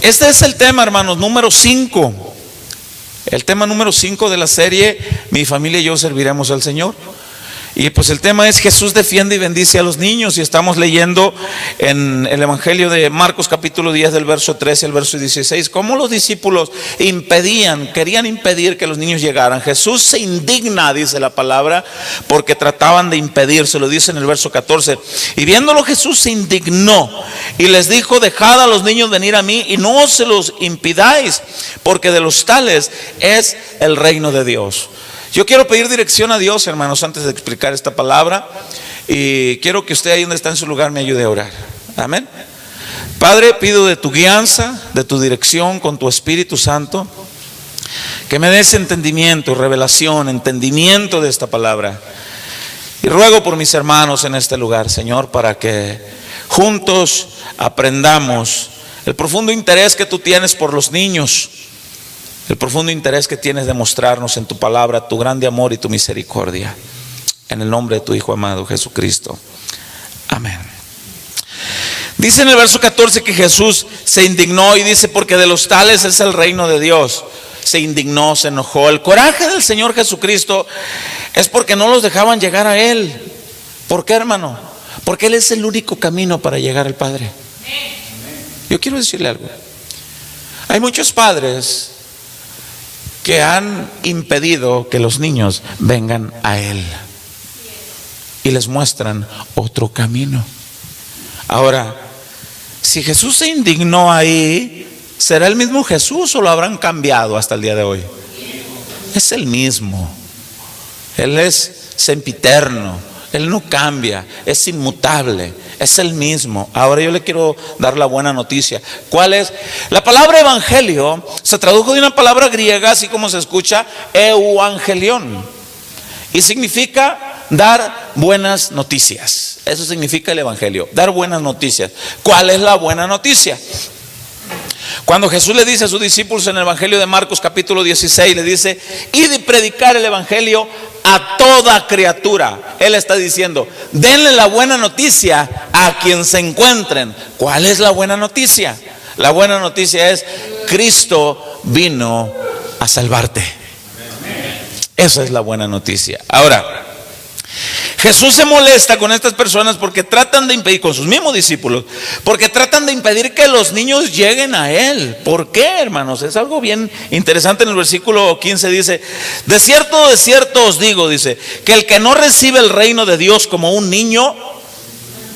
Este es el tema, hermanos, número 5. El tema número 5 de la serie Mi familia y yo serviremos al Señor. Y pues el tema es Jesús defiende y bendice a los niños. Y estamos leyendo en el Evangelio de Marcos capítulo 10 del verso 13 al verso 16 cómo los discípulos querían impedir que los niños llegaran. Jesús se indigna, dice la palabra, porque trataban de impedir. Se lo dice en el verso 14. Y viéndolo Jesús se indignó y les dijo: dejad a los niños venir a mí y no se los impidáis, porque de los tales es el reino de Dios. Yo quiero pedir dirección a Dios, hermanos, antes de explicar esta palabra. Y quiero que usted ahí donde está en su lugar me ayude a orar. Amén. Padre, pido de tu guianza, de tu dirección con tu Espíritu Santo, que me des entendimiento, revelación, entendimiento de esta palabra. Y ruego por mis hermanos en este lugar, Señor, para que juntos aprendamos el profundo interés que tú tienes por los niños, el profundo interés que tienes de mostrarnos en tu palabra, tu grande amor y tu misericordia. En el nombre de tu Hijo amado Jesucristo. Amén. Dice en el verso 14 que Jesús se indignó y dice: porque de los tales es el reino de Dios. Se indignó, se enojó. El coraje del Señor Jesucristo es porque no los dejaban llegar a Él. ¿Por qué, hermano? Porque Él es el único camino para llegar al Padre. Yo quiero decirle algo. Hay muchos padres que han impedido que los niños vengan a Él y les muestran otro camino. Ahora, si Jesús se indignó ahí, ¿será el mismo Jesús o lo habrán cambiado hasta el día de hoy? Es el mismo. Él es sempiterno, Él no cambia, es inmutable, es el mismo. Ahora yo le quiero dar la buena noticia. ¿Cuál es? La palabra evangelio se tradujo de una palabra griega, así como se escucha, euangelión, y significa dar buenas noticias. Eso significa el evangelio, dar buenas noticias. ¿Cuál es la buena noticia? Cuando Jesús le dice a sus discípulos en el Evangelio de Marcos capítulo 16, le dice: id y predicar el evangelio a toda criatura. Él está diciendo: denle la buena noticia a quien se encuentren. ¿Cuál es la buena noticia? La buena noticia es: Cristo vino a salvarte. Esa es la buena noticia. Ahora, Jesús se molesta con estas personas porque tratan de impedir, con sus mismos discípulos, porque tratan de impedir que los niños lleguen a Él. ¿Por qué, hermanos? Es algo bien interesante. En el versículo 15 dice: de cierto os digo, dice, que el que no recibe el reino de Dios como un niño,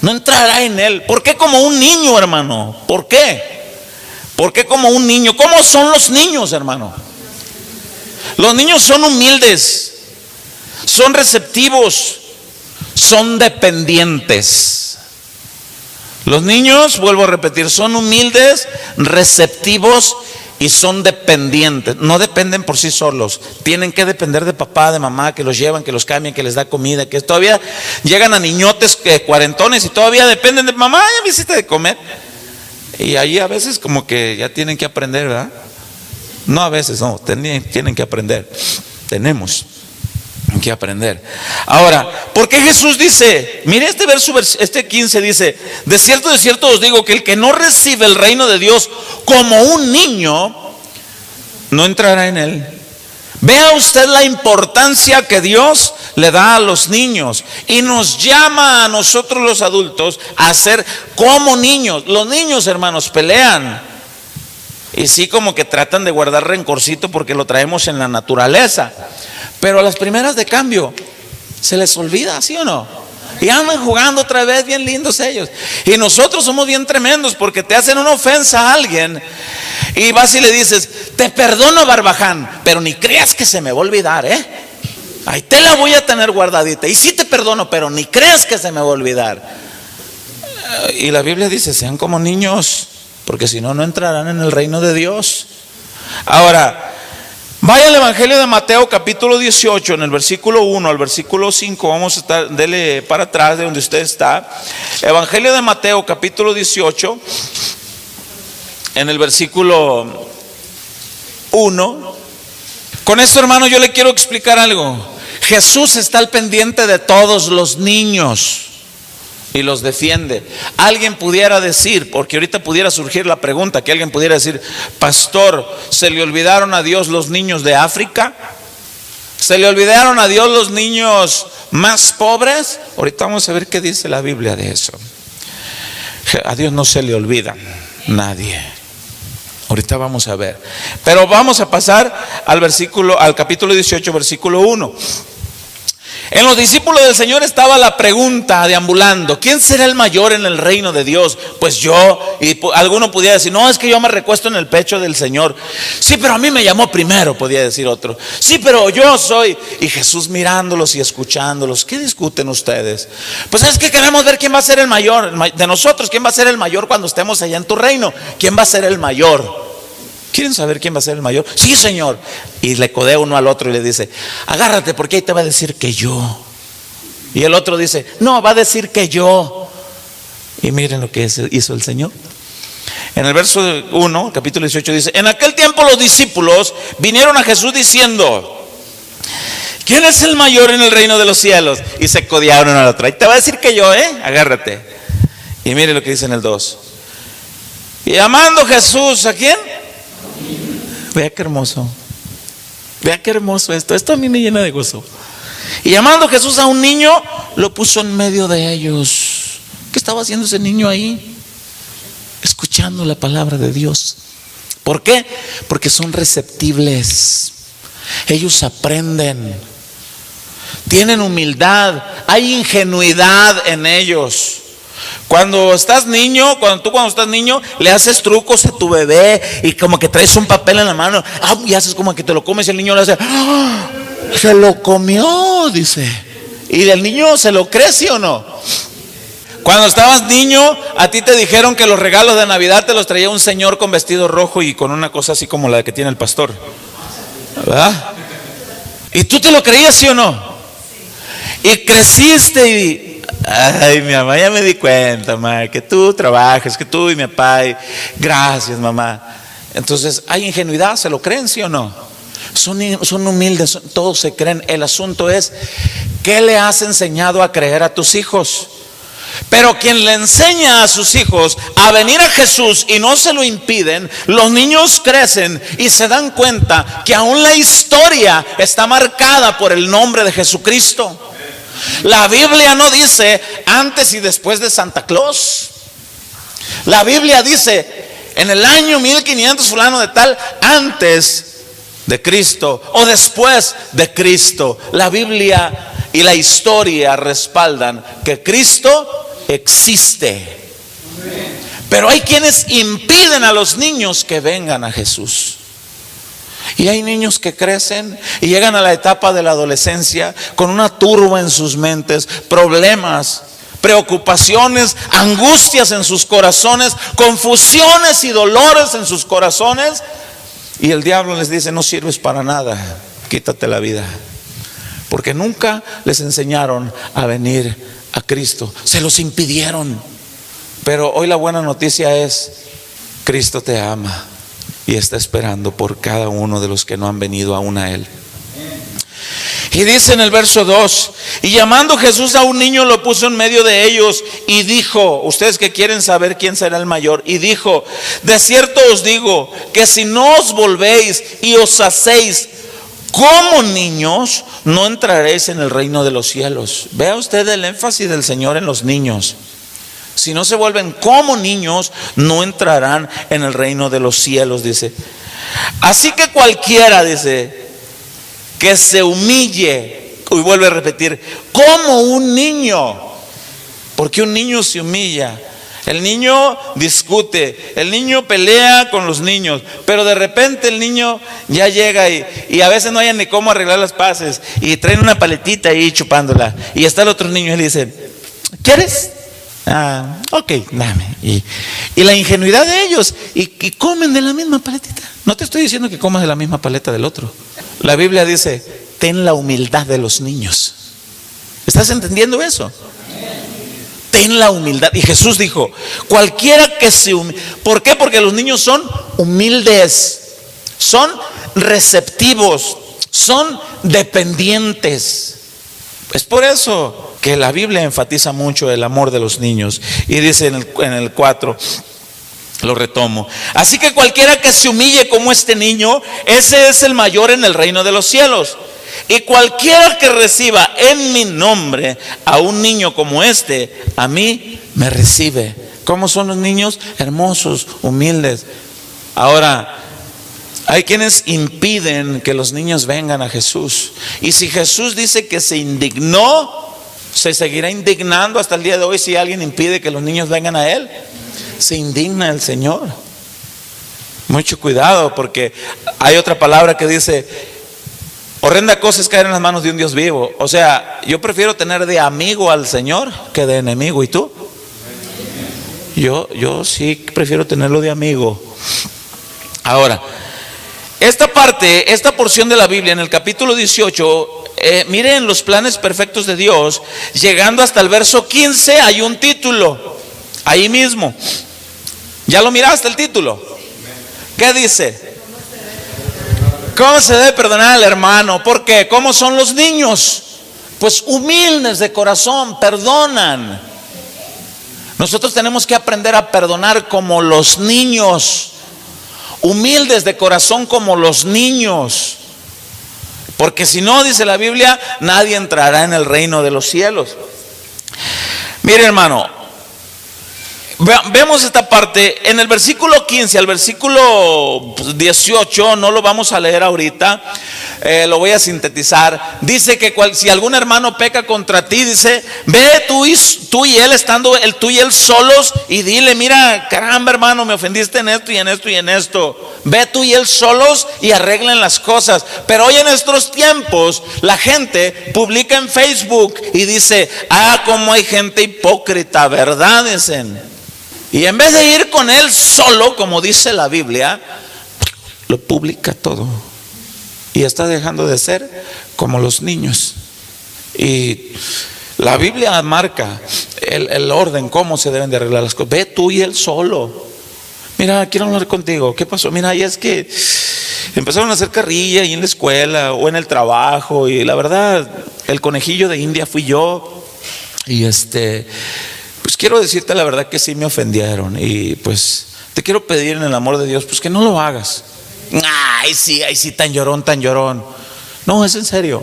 no entrará en Él. ¿Por qué como un niño, hermano? ¿Por qué? ¿Por qué como un niño? ¿Cómo son los niños, hermano? Los niños son humildes, son receptivos, son dependientes. Los niños, vuelvo a repetir, son humildes, receptivos y son dependientes. No dependen por sí solos, tienen que depender de papá, de mamá, que los llevan, que los cambian, que les da comida, que todavía llegan a niñotes cuarentones y todavía dependen de mamá. Ya me hiciste de comer. Y ahí a veces como que ya tienen que aprender, ¿verdad? No, a veces no, tienen que aprender. Tenemos que aprender. Ahora, ¿por qué Jesús dice? Mire este verso, este 15 dice: de cierto os digo que el que no recibe el reino de Dios como un niño, no entrará en él. Vea usted la importancia que Dios le da a los niños y nos llama a nosotros los adultos a ser como niños. Los niños, hermanos, pelean y sí, como que tratan de guardar rencorcito porque lo traemos en la naturaleza. Pero a las primeras de cambio se les olvida, ¿sí o no? Y andan jugando otra vez bien lindos ellos. Y nosotros somos bien tremendos porque te hacen una ofensa a alguien y vas y le dices: te perdono, Barbaján, pero ni creas que se me va a olvidar, ahí te la voy a tener guardadita. Y sí te perdono, pero ni creas que se me va a olvidar. Y la Biblia dice: sean como niños, porque si no, no entrarán en el reino de Dios. Ahora, vaya al Evangelio de Mateo capítulo 18, en el versículo 1 al versículo 5. Vamos a estar, dele para atrás de donde usted está. Evangelio de Mateo capítulo 18, en el versículo 1. Con esto, hermano, yo le quiero explicar algo. Jesús está al pendiente de todos los niños. y los defiende. Alguien pudiera decir, porque ahorita pudiera surgir la pregunta, que alguien pudiera decir: pastor, ¿se le olvidaron a Dios los niños de África? ¿Se le olvidaron a Dios los niños más pobres? Ahorita vamos a ver qué dice la Biblia de eso. A Dios no se le olvida nadie. Ahorita vamos a ver. Pero vamos a pasar al capítulo 18, versículo 1. En los discípulos del Señor estaba la pregunta deambulando: ¿quién será el mayor en el reino de Dios? Pues yo. Y alguno pudiera decir: no, es que yo me recuesto en el pecho del Señor. Sí, pero a mí me llamó primero, podía decir otro. Sí, pero yo soy. Y Jesús mirándolos y escuchándolos: ¿qué discuten ustedes? Pues es que queremos ver quién va a ser el mayor de nosotros. ¿Quién va a ser el mayor cuando estemos allá en tu reino? ¿Quién va a ser el mayor? ¿Quieren saber quién va a ser el mayor? Sí, Señor. Y le codea uno al otro y le dice: agárrate, porque ahí te va a decir que yo. Y el otro dice: no, va a decir que yo. Y miren lo que hizo el Señor. En el verso 1, capítulo 18 dice: en aquel tiempo los discípulos vinieron a Jesús diciendo: ¿quién es el mayor en el reino de los cielos? Y se codearon al otro: ahí te va a decir que yo, agárrate. Y miren lo que dice en el 2. Y llamando Jesús, ¿a quién? Vea qué hermoso. Vea qué hermoso esto. Esto a mí me llena de gozo. Y llamando Jesús a un niño, lo puso en medio de ellos. ¿Qué estaba haciendo ese niño ahí? Escuchando la palabra de Dios. ¿Por qué? Porque son receptibles. Ellos aprenden. Tienen humildad. Hay ingenuidad en ellos. Cuando estás niño, cuando estás niño, le haces trucos a tu bebé y como que traes un papel en la mano, y haces como que te lo comes y el niño le hace: ¡ah! Se lo comió, dice. Y el niño se lo cree, ¿sí o no? Cuando estabas niño, a ti te dijeron que los regalos de Navidad te los traía un señor con vestido rojo y con una cosa así como la que tiene el pastor, ¿verdad? ¿Y tú te lo creías, sí o no? Y creciste y: ay, mi mamá, ya me di cuenta, mamá, que tú trabajas, que tú y mi papá, gracias, mamá. Entonces hay ingenuidad, ¿se lo creen, sí o no? Son humildes, todos se creen. El asunto es: ¿qué le has enseñado a creer a tus hijos? Pero quien le enseña a sus hijos a venir a Jesús y no se lo impiden, los niños crecen y se dan cuenta que aún la historia está marcada por el nombre de Jesucristo. La Biblia no dice antes y después de Santa Claus. La Biblia dice: en el año 1500 fulano de tal, antes de Cristo o después de Cristo. La Biblia y la historia respaldan que Cristo existe. Pero hay quienes impiden a los niños que vengan a Jesús. Y hay niños que crecen y llegan a la etapa de la adolescencia con una turba en sus mentes, problemas, preocupaciones, angustias en sus corazones, confusiones y dolores en sus corazones. Y el diablo les dice: no sirves para nada, quítate la vida. Porque nunca les enseñaron a venir a Cristo, se los impidieron. Pero hoy la buena noticia es: Cristo te ama y está esperando por cada uno de los que no han venido aún a Él. Y dice en el verso 2: y llamando Jesús a un niño, lo puso en medio de ellos y dijo, ustedes que quieren saber quién será el mayor, y dijo: de cierto os digo que si no os volvéis y os hacéis como niños, no entraréis en el reino de los cielos. Vea usted el énfasis del Señor en los niños. Si no se vuelven como niños, no entrarán en el reino de los cielos, dice. Así que cualquiera, dice, que se humille, y vuelve a repetir, como un niño. Porque un niño se humilla. El niño discute, el niño pelea con los niños, pero de repente el niño ya llega y a veces no hay ni cómo arreglar las paces, y traen una paletita ahí chupándola, y está el otro niño y le dice: ¿quieres? Ok, dame. Y la ingenuidad de ellos, y comen de la misma paletita. No te estoy diciendo que comas de la misma paleta del otro. La Biblia dice: ten la humildad de los niños. ¿Estás entendiendo eso? Ten la humildad. Y Jesús dijo: cualquiera que se humille. ¿Por qué? Porque los niños son humildes, son receptivos, son dependientes. Es por eso que la Biblia enfatiza mucho el amor de los niños. Y dice en el 4, lo retomo: así que cualquiera que se humille como este niño, ese es el mayor en el reino de los cielos. Y cualquiera que reciba en mi nombre a un niño como este, a mí me recibe. ¿Cómo son los niños? Hermosos, humildes. Ahora, hay quienes impiden que los niños vengan a Jesús. Y si Jesús dice que se indignó, se seguirá indignando hasta el día de hoy si alguien impide que los niños vengan a Él. Se indigna el Señor. Mucho cuidado, porque hay otra palabra que dice: horrenda cosa es caer en las manos de un Dios vivo. O sea, yo prefiero tener de amigo al Señor que de enemigo. ¿Y tú? Yo sí prefiero tenerlo de amigo. Ahora, esta parte, esta porción de la Biblia en el capítulo 18, miren los planes perfectos de Dios. Llegando hasta el verso 15 hay un título, ahí mismo. ¿Ya lo miraste el título? ¿Qué dice? ¿Cómo se debe perdonar al hermano? ¿Por qué? ¿Cómo son los niños? Pues humildes de corazón, perdonan. Nosotros tenemos que aprender a perdonar como los niños. Humildes de corazón como los niños. Porque si no, dice la Biblia, nadie entrará en el reino de los cielos. Mire, hermano, vemos esta parte en el versículo 15 al versículo 18. No lo vamos a leer ahorita, lo voy a sintetizar. Dice que si algún hermano peca contra ti, dice: ve tú y él, estando tú y él solos, y dile: mira, caramba, hermano, me ofendiste en esto y en esto y en esto. Ve tú y él solos y arreglen las cosas. Pero hoy en nuestros tiempos la gente publica en Facebook y dice: cómo hay gente hipócrita, ¿verdad? Dicen. Y en vez de ir con él solo, como dice la Biblia, lo publica todo. Y está dejando de ser como los niños. Y la Biblia marca el orden, cómo se deben de arreglar las cosas. Ve tú y él solo. Mira, quiero hablar contigo. ¿Qué pasó? Mira, y es que empezaron a hacer carrilla ahí en la escuela o en el trabajo. Y la verdad, el conejillo de India fui yo. Y pues quiero decirte la verdad que sí me ofendieron. Y pues te quiero pedir en el amor de Dios, pues que no lo hagas. Ay, sí, tan llorón, tan llorón. No, es en serio.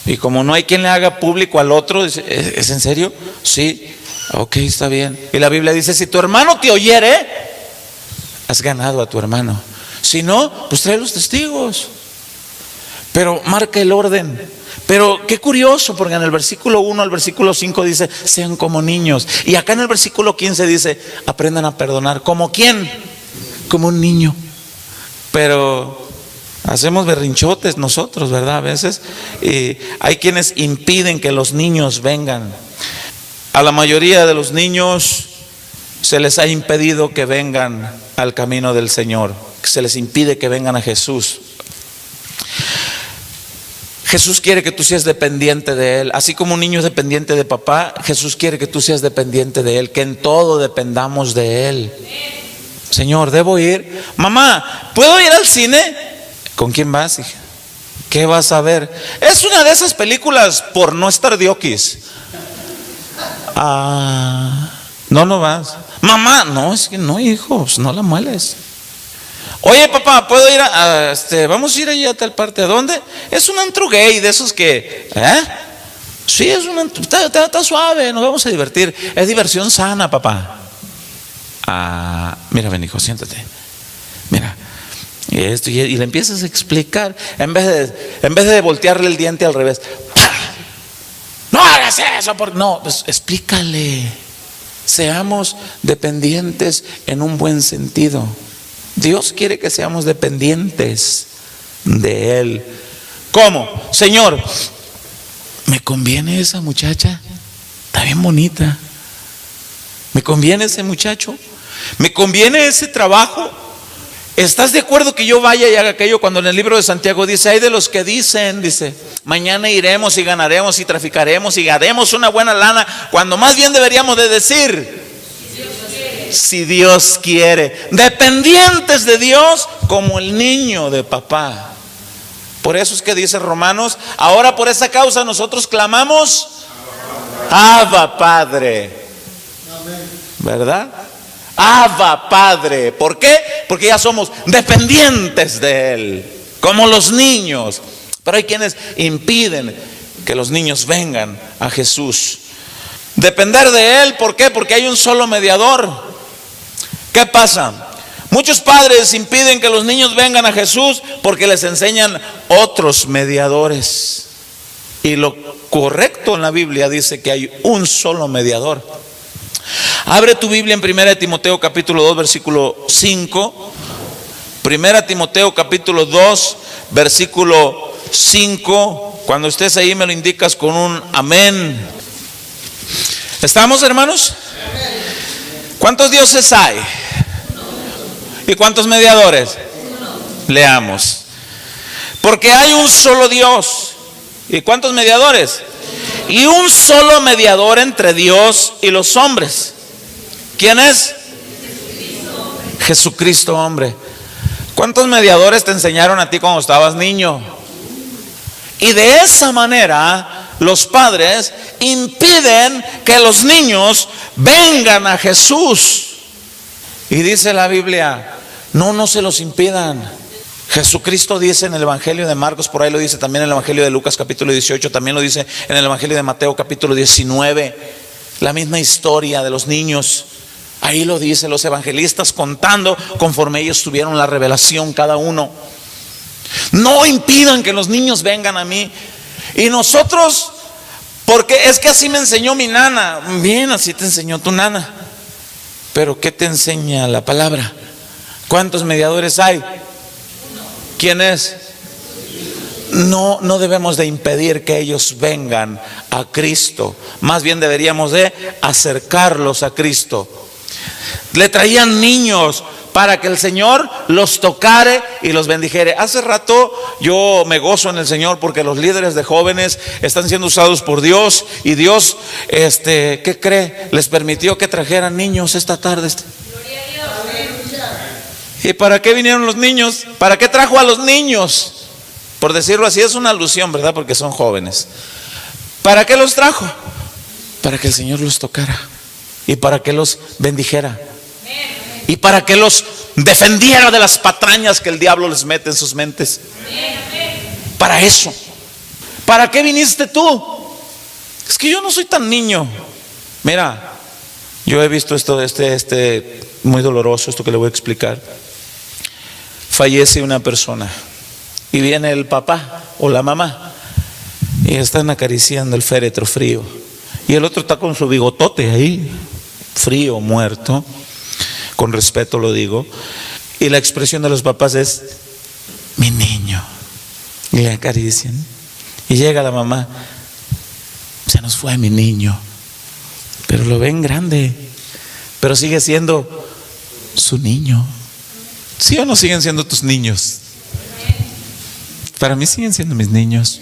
Y como no hay quien le haga público al otro, dice: ¿es en serio? Sí, ok, está bien. Y la Biblia dice: si tu hermano te oyere, has ganado a tu hermano. Si no, pues trae los testigos. Pero marca el orden. Pero qué curioso, porque en el versículo 1 al versículo 5 dice: sean como niños. Y acá en el versículo 15 dice: aprendan a perdonar. ¿Como quién? Como un niño. Pero hacemos berrinchotes nosotros, ¿verdad? A veces. Y hay quienes impiden que los niños vengan. A la mayoría de los niños se les ha impedido que vengan al camino del Señor. Se les impide que vengan a Jesús. Jesús quiere que tú seas dependiente de Él. Así como un niño es dependiente de papá, Jesús quiere que tú seas dependiente de Él, que en todo dependamos de Él. Señor, ¿debo ir? Mamá, ¿puedo ir al cine? ¿Con quién vas, hija? ¿Qué vas a ver? Es una de esas películas por no estar diokis. No vas. Mamá, no, es que no, hijos, no la mueles. Oye, papá, ¿puedo ir vamos a ir allí a tal parte? ¿A dónde? Es un antro gay de esos que, sí, es un antro, está suave, nos vamos a divertir. Es diversión sana, papá. Mira, ven, hijo, siéntate. Mira, y le empiezas a explicar, en vez de voltearle el diente al revés. No hagas eso, no, pues explícale. Seamos dependientes en un buen sentido. Dios quiere que seamos dependientes de Él. ¿Cómo? Señor, ¿me conviene esa muchacha? Está bien bonita. ¿Me conviene ese muchacho? ¿Me conviene ese trabajo? ¿Estás de acuerdo que yo vaya y haga aquello? Cuando en el libro de Santiago dice: hay de los que dicen, dice, mañana iremos y ganaremos y traficaremos y haremos una buena lana, cuando más bien deberíamos de decir: si Dios quiere. Dependientes de Dios como el niño de papá. Por eso es que dice Romanos: ahora por esa causa nosotros clamamos, Abba Padre. ¿Verdad? Abba Padre. ¿Por qué? Porque ya somos dependientes de Él, como los niños. Pero hay quienes impiden que los niños vengan a Jesús. Depender de Él, ¿por qué? Porque hay un solo mediador. ¿Qué pasa? Muchos padres impiden que los niños vengan a Jesús porque les enseñan otros mediadores. Y lo correcto en la Biblia dice que hay un solo mediador. Abre tu Biblia en 1 Timoteo capítulo 2 versículo 5. 1 Timoteo capítulo 2 versículo 5. Cuando estés ahí me lo indicas con un amén. ¿Estamos, hermanos? ¿Cuántos dioses hay? ¿Y cuántos mediadores? Leamos. Porque hay un solo Dios. ¿Y cuántos mediadores? Y un solo mediador entre Dios y los hombres. ¿Quién es? Jesucristo, hombre. ¿Cuántos mediadores te enseñaron a ti cuando estabas niño? Y de esa manera los padres impiden que los niños vengan a Jesús. Y dice la Biblia: no se los impidan. Jesucristo dice en el Evangelio de Marcos, por ahí lo dice también en el Evangelio de Lucas capítulo 18, también lo dice en el Evangelio de Mateo capítulo 19, la misma historia de los niños. Ahí lo dice, los evangelistas contando conforme ellos tuvieron la revelación cada uno. No impidan que los niños vengan a mí. Y nosotros, porque es que así me enseñó mi nana. Bien, así te enseñó tu nana. Pero ¿qué te enseña la palabra? ¿Cuántos mediadores hay? ¿Quién es? No debemos de impedir que ellos vengan a Cristo. Más bien deberíamos de acercarlos a Cristo. Le traían niños para que el Señor los tocare y los bendijere. Hace rato yo me gozo en el Señor porque los líderes de jóvenes están siendo usados por Dios. Y Dios, ¿qué cree? Les permitió que trajeran niños esta tarde. ¿Y para qué vinieron los niños? ¿Para qué trajo a los niños? Por decirlo así, es una alusión, ¿verdad? Porque son jóvenes. ¿Para qué los trajo? Para que el Señor los tocara y para que los bendijera y para que los defendiera de las patrañas que el diablo les mete en sus mentes. Para eso. ¿Para qué viniste tú? Es que yo no soy tan niño. Mira, yo he visto esto, muy doloroso, esto que le voy a explicar. Fallece una persona y viene el papá o la mamá y están acariciando el féretro frío y el otro está con su bigotote ahí, frío, muerto, con respeto lo digo, y la expresión de los papás es: mi niño. Y le acarician y llega la mamá: se nos fue mi niño. Pero lo ven grande, pero sigue siendo su niño. ¿Sí o no siguen siendo tus niños? Para mí siguen siendo mis niños.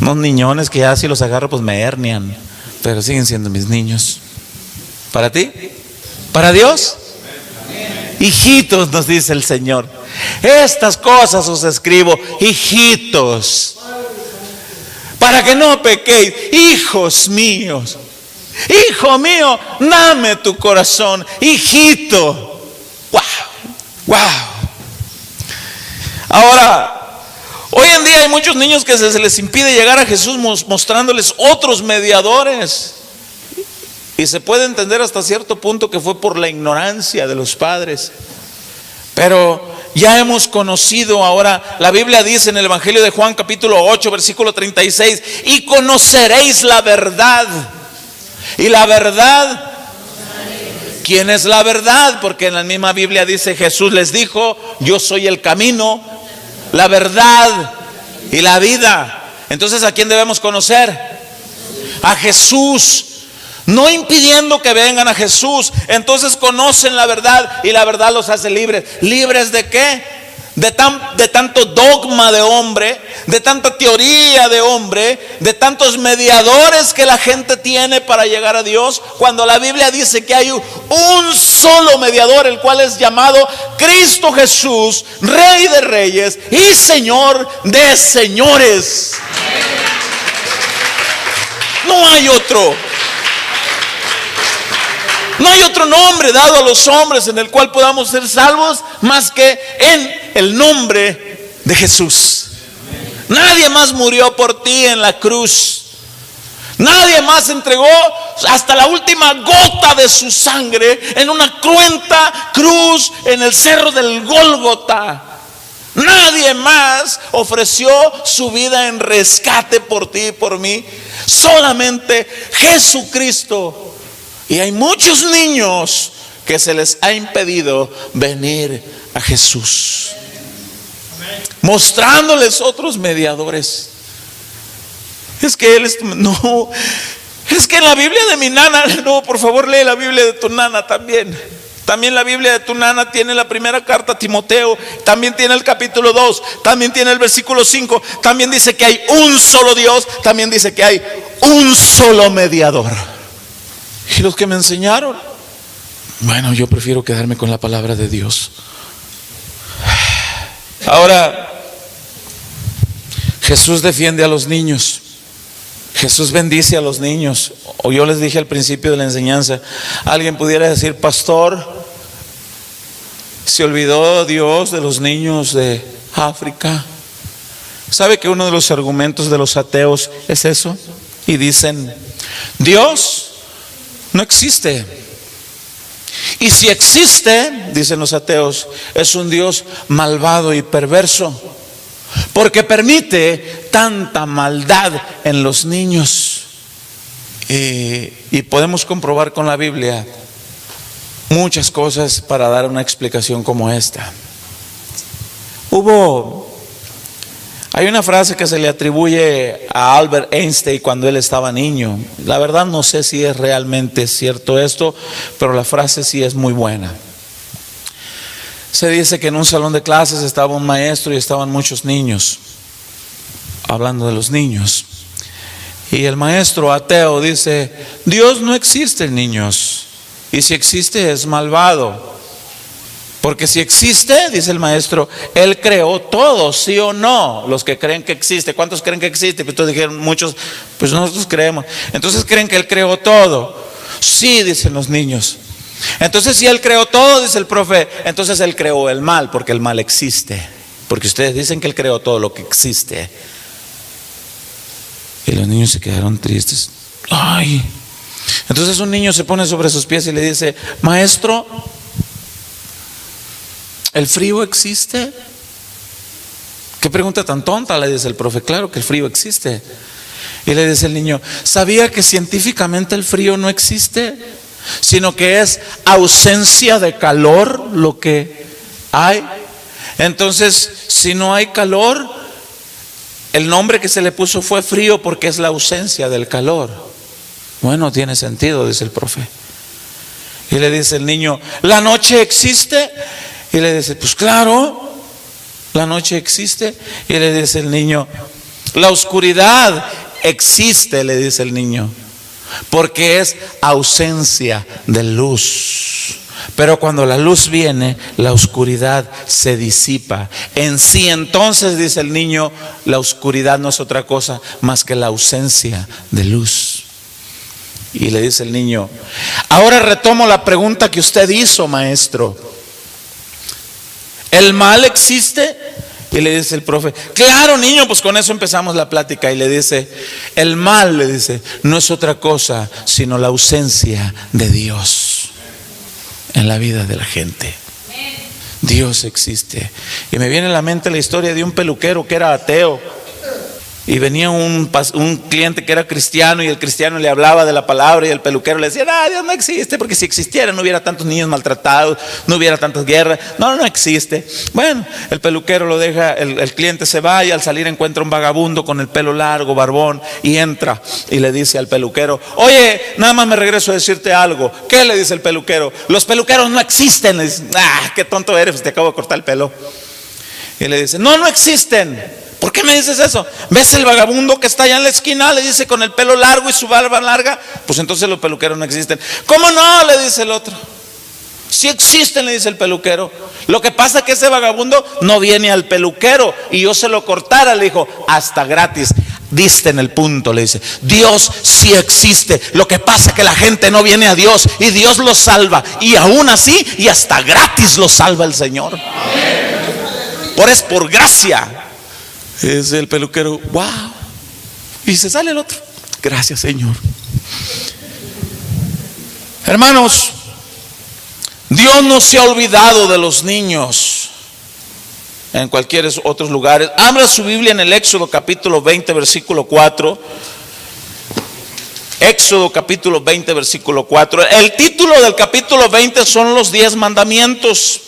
Unos niñones que ya si los agarro pues me hernian, pero siguen siendo mis niños. ¿Para ti? ¿Para Dios? Hijitos, nos dice el Señor. Estas cosas os escribo, hijitos, para que no pequéis. Hijos míos, hijo mío, dame tu corazón. Hijito. Wow. Ahora, hoy en día hay muchos niños que se les impide llegar a Jesús mostrándoles otros mediadores. Y se puede entender hasta cierto punto que fue por la ignorancia de los padres. Pero ya hemos conocido ahora, la Biblia dice en el Evangelio de Juan capítulo 8 versículo 36: y conoceréis la verdad. Y la verdad, ¿quién es la verdad? Porque en la misma Biblia dice, Jesús les dijo: yo soy el camino, la verdad y la vida. Entonces, ¿a quién debemos conocer? A Jesús. No impidiendo que vengan a Jesús. Entonces conocen la verdad y la verdad los hace libres. ¿Libres de qué? de tanto dogma de hombre, de tanta teoría de hombre, de tantos mediadores que la gente tiene para llegar a Dios, cuando la Biblia dice que hay un solo mediador, el cual es llamado Cristo Jesús, Rey de Reyes y Señor de Señores. No hay otro. No hay otro nombre dado a los hombres en el cual podamos ser salvos más que en el nombre de Jesús. Nadie más murió por ti en la cruz. Nadie más entregó hasta la última gota de su sangre en una cruenta cruz en el cerro del Gólgota. Nadie más ofreció su vida en rescate por ti y por mí. Solamente Jesucristo. Y hay muchos niños que se les ha impedido venir a Jesús, mostrándoles otros mediadores. Es que él es, no, es que en la Biblia de mi nana, no, por favor lee la Biblia de tu nana también. También la Biblia de tu nana tiene la primera carta a Timoteo, también tiene el capítulo 2, también tiene el versículo 5, también dice que hay un solo Dios, también dice que hay un solo mediador. Y los que me enseñaron, bueno, yo prefiero quedarme con la palabra de Dios. Ahora, Jesús defiende a los niños. Jesús bendice a los niños. O yo les dije al principio de la enseñanza, alguien pudiera decir: pastor, ¿se olvidó Dios de los niños de África? ¿Sabe que uno de los argumentos de los ateos es eso? Y dicen: Dios no existe. Y si existe, dicen los ateos, es un Dios malvado y perverso, porque permite tanta maldad en los niños. Y podemos comprobar con la Biblia muchas cosas para dar una explicación como esta. Hay una frase que se le atribuye a Albert Einstein cuando él estaba niño. La verdad no sé si es realmente cierto esto, pero la frase sí es muy buena. Se dice que en un salón de clases estaba un maestro y estaban muchos niños, hablando de los niños. Y el maestro ateo dice: Dios no existe, niños, y si existe es malvado. Porque si existe, dice el maestro, Él creó todo, ¿sí o no? Los que creen que existe, ¿cuántos creen que existe? Pues todos dijeron, muchos, pues nosotros creemos. Entonces creen que Él creó todo. Sí, dicen los niños. Entonces si Él creó todo, dice el profe, entonces Él creó el mal, porque el mal existe. Porque ustedes dicen que Él creó todo lo que existe. Y los niños se quedaron tristes. Ay. Entonces un niño se pone sobre sus pies y le dice: maestro, ¿el frío existe? ¿Qué pregunta tan tonta? Le dice el profe. Claro que el frío existe. Y le dice el niño: ¿sabía que científicamente el frío no existe? Sino que es ausencia de calor lo que hay. Entonces, si no hay calor, el nombre que se le puso fue frío porque es la ausencia del calor. Bueno, tiene sentido, dice el profe. Y le dice el niño: ¿la noche existe? Y le dice: pues claro, la noche existe. Y le dice el niño: la oscuridad existe, le dice el niño, porque es ausencia de luz. Pero cuando la luz viene, la oscuridad se disipa. En sí, entonces, dice el niño, la oscuridad no es otra cosa más que la ausencia de luz. Y le dice el niño: ahora retomo la pregunta que usted hizo, maestro. ¿El mal existe? Y le dice el profe: claro, niño, pues con eso empezamos la plática. Y le dice: el mal, le dice, no es otra cosa sino la ausencia de Dios en la vida de la gente. Dios existe. Y me viene a la mente la historia de un peluquero que era ateo. Y venía un cliente que era cristiano, y el cristiano le hablaba de la palabra, y el peluquero le decía: no, Dios no existe, porque si existiera no hubiera tantos niños maltratados, no hubiera tantas guerras. No existe. Bueno, el peluquero lo deja, el cliente se va, y al salir encuentra un vagabundo con el pelo largo, barbón, y entra y le dice al peluquero: oye, nada más me regreso a decirte algo. ¿Qué? Le dice el peluquero: los peluqueros no existen. Le dice: qué tonto eres, te acabo de cortar el pelo. Y le dice, no, no existen. ¿Por qué me dices eso? ¿Ves el vagabundo que está allá en la esquina? Le dice, con el pelo largo y su barba larga. Pues entonces los peluqueros no existen. ¿Cómo no? Le dice el otro. Sí existen, le dice el peluquero. Lo que pasa es que ese vagabundo no viene al peluquero y yo se lo cortara, le dijo, hasta gratis. Diste en el punto, le dice. Dios sí existe. Lo que pasa es que la gente no viene a Dios y Dios los salva. Y aún así, y hasta gratis los salva el Señor. Por gracia. Es el peluquero, wow. Y se sale el otro. Gracias, Señor. Hermanos, Dios no se ha olvidado de los niños en cualquier otros lugares. Abra su Biblia en el Éxodo capítulo 20 versículo 4. Éxodo capítulo 20 versículo 4. El título del capítulo 20 son los 10 mandamientos.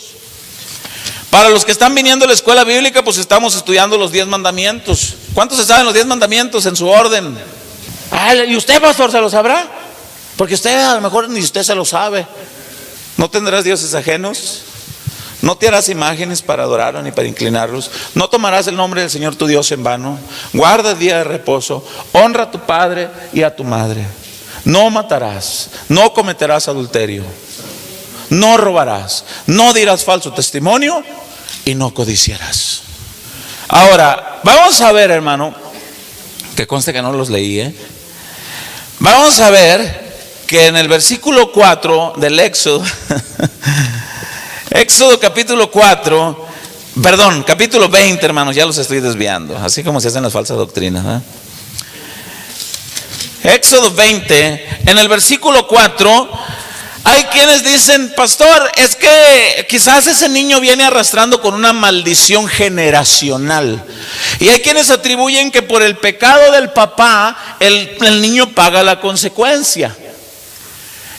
Para los que están viniendo a la escuela bíblica, pues estamos estudiando los 10 mandamientos. ¿Cuántos se saben los 10 mandamientos en su orden? ¿Y usted, pastor, se lo sabrá? Porque usted a lo mejor ni usted se lo sabe. No tendrás dioses ajenos. No te harás imágenes para adorar ni para inclinarlos. No tomarás el nombre del Señor tu Dios en vano. Guarda el día de reposo. Honra a tu padre y a tu madre. No matarás. No cometerás adulterio. No robarás. No dirás falso testimonio. Y no codiciarás. Ahora, vamos a ver, hermano, que conste que no los leí, Vamos a ver que en el versículo 4 del Éxodo, Éxodo capítulo 4, perdón, capítulo 20, hermanos, ya los estoy desviando, así como se hacen las falsas doctrinas, Éxodo 20, en el versículo 4, hay quienes dicen, pastor, es que quizás ese niño viene arrastrando con una maldición generacional. Y hay quienes atribuyen que por el pecado del papá, el niño paga la consecuencia.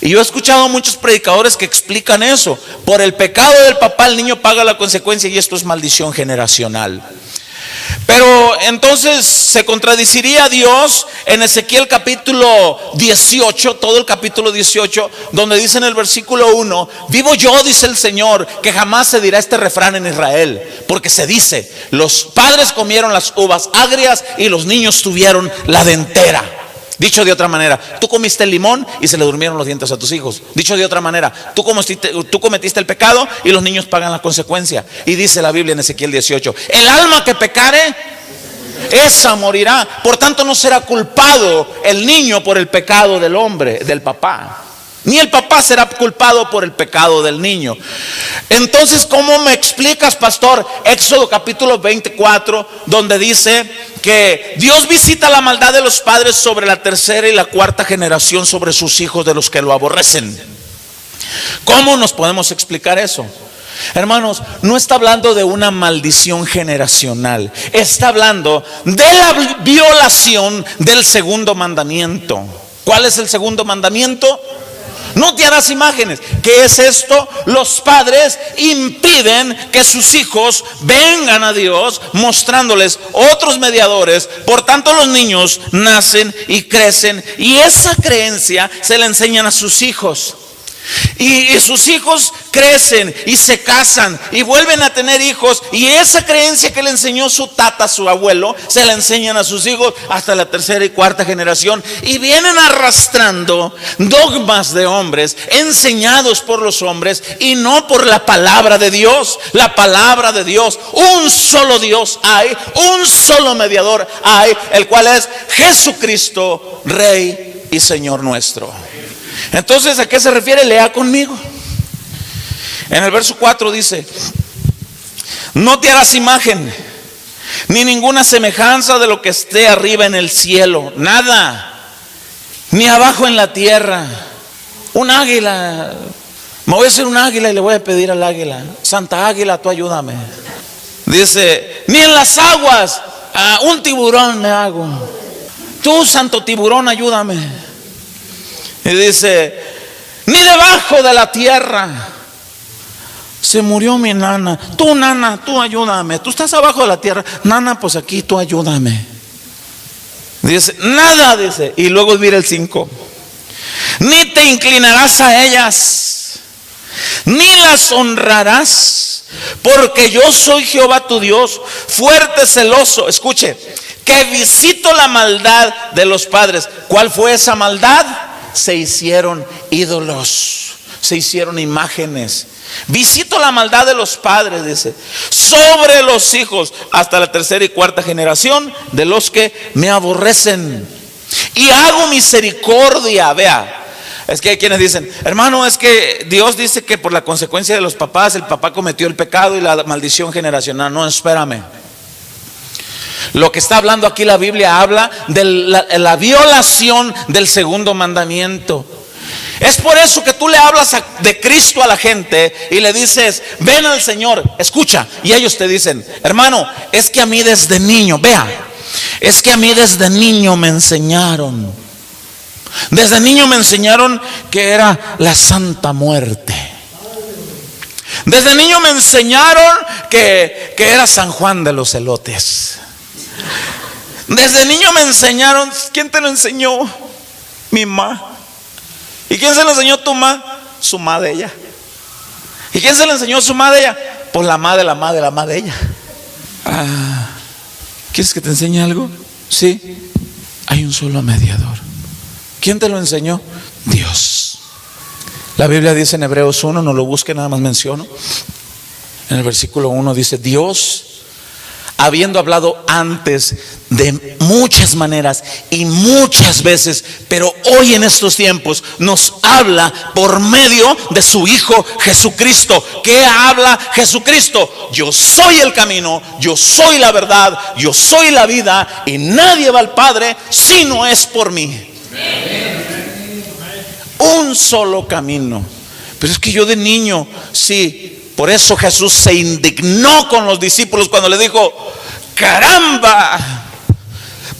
Y yo he escuchado a muchos predicadores que explican eso. Por el pecado del papá, el niño paga la consecuencia y esto es maldición generacional. Pero entonces se contradeciría Dios en Ezequiel capítulo 18, todo el capítulo 18, donde dice en el versículo 1, vivo yo, dice el Señor, que jamás se dirá este refrán en Israel, porque se dice, los padres comieron las uvas agrias y los niños tuvieron la dentera. Dicho de otra manera, tú comiste el limón y se le durmieron los dientes a tus hijos. Dicho de otra manera, tú cometiste el pecado y los niños pagan la consecuencia. Y dice la Biblia en Ezequiel 18, el alma que pecare, esa morirá. Por tanto no será culpado el niño por el pecado del hombre, del papá. Ni el papá será culpado por el pecado del niño. Entonces, ¿cómo me explicas, pastor? Éxodo capítulo 24, donde dice que Dios visita la maldad de los padres sobre la tercera y la cuarta generación sobre sus hijos de los que lo aborrecen. ¿Cómo nos podemos explicar eso? Hermanos, no está hablando de una maldición generacional. Está hablando de la violación del segundo mandamiento. ¿Cuál es el segundo mandamiento? No te harás imágenes. ¿Qué es esto? Los padres impiden que sus hijos vengan a Dios mostrándoles otros mediadores. Por tanto, los niños nacen y crecen y esa creencia se la enseñan a sus hijos. Y sus hijos crecen y se casan y vuelven a tener hijos, y esa creencia que le enseñó su tata, su abuelo, se la enseñan a sus hijos hasta la tercera y cuarta generación, y vienen arrastrando dogmas de hombres enseñados por los hombres y no por la palabra de Dios. La palabra de Dios, un solo Dios hay, un solo mediador hay, el cual es Jesucristo, Rey y Señor nuestro. Entonces, ¿a qué se refiere? Lea conmigo. En el verso 4 dice: no te harás imagen ni ninguna semejanza de lo que esté arriba en el cielo, nada, ni abajo en la tierra. Un águila, me voy a hacer un águila y le voy a pedir al águila: Santa Águila, tú ayúdame. Dice: ni en las aguas, un tiburón me hago. Tú, Santo Tiburón, ayúdame. Y dice: ni debajo de la tierra. Se murió mi nana. Nana, tú ayúdame. Tú estás abajo de la tierra. Nana, pues aquí tú ayúdame. Dice: nada, dice. Y luego mira el 5. Ni te inclinarás a ellas, ni las honrarás, Porque yo soy Jehová tu Dios, fuerte, celoso, escuche, que visito la maldad de los padres. ¿Cuál fue esa maldad? Se hicieron ídolos, se hicieron imágenes. Visito la maldad de los padres, dice, sobre los hijos hasta la tercera y cuarta generación de los que me aborrecen. Y hago misericordia, vea. Es que hay quienes dicen, hermano, es que Dios dice que por la consecuencia de los papás, el papá cometió el pecado y la maldición generacional. No, espérame. Lo que está hablando aquí la Biblia habla de la violación del segundo mandamiento. Es por eso que tú le hablas de Cristo a la gente y le dices, ven al Señor, escucha. Y ellos te dicen, hermano, es que a mí desde niño, vea, es que a mí desde niño me enseñaron. Desde niño me enseñaron que era la Santa Muerte. Desde niño me enseñaron que era San Juan de los Elotes. Desde niño me enseñaron. ¿Quién te lo enseñó? Mi mamá. ¿Y quién se lo enseñó tu mamá? Su madre de ella. ¿Y quién se lo enseñó su madre de ella? Pues la madre de la madre de la madre de ella. ¿Quieres que te enseñe algo? Sí. Hay un solo mediador. ¿Quién te lo enseñó? Dios. La Biblia dice en Hebreos 1, no lo busque, nada más menciono. En el versículo 1 dice, Dios, habiendo hablado antes de muchas maneras y muchas veces, pero hoy en estos tiempos nos habla por medio de su Hijo Jesucristo. ¿Qué habla Jesucristo? Yo soy el camino, yo soy la verdad, yo soy la vida, y nadie va al Padre si no es por mí. Un solo camino. Pero es que yo de niño, sí, por eso Jesús se indignó con los discípulos cuando le dijo, caramba,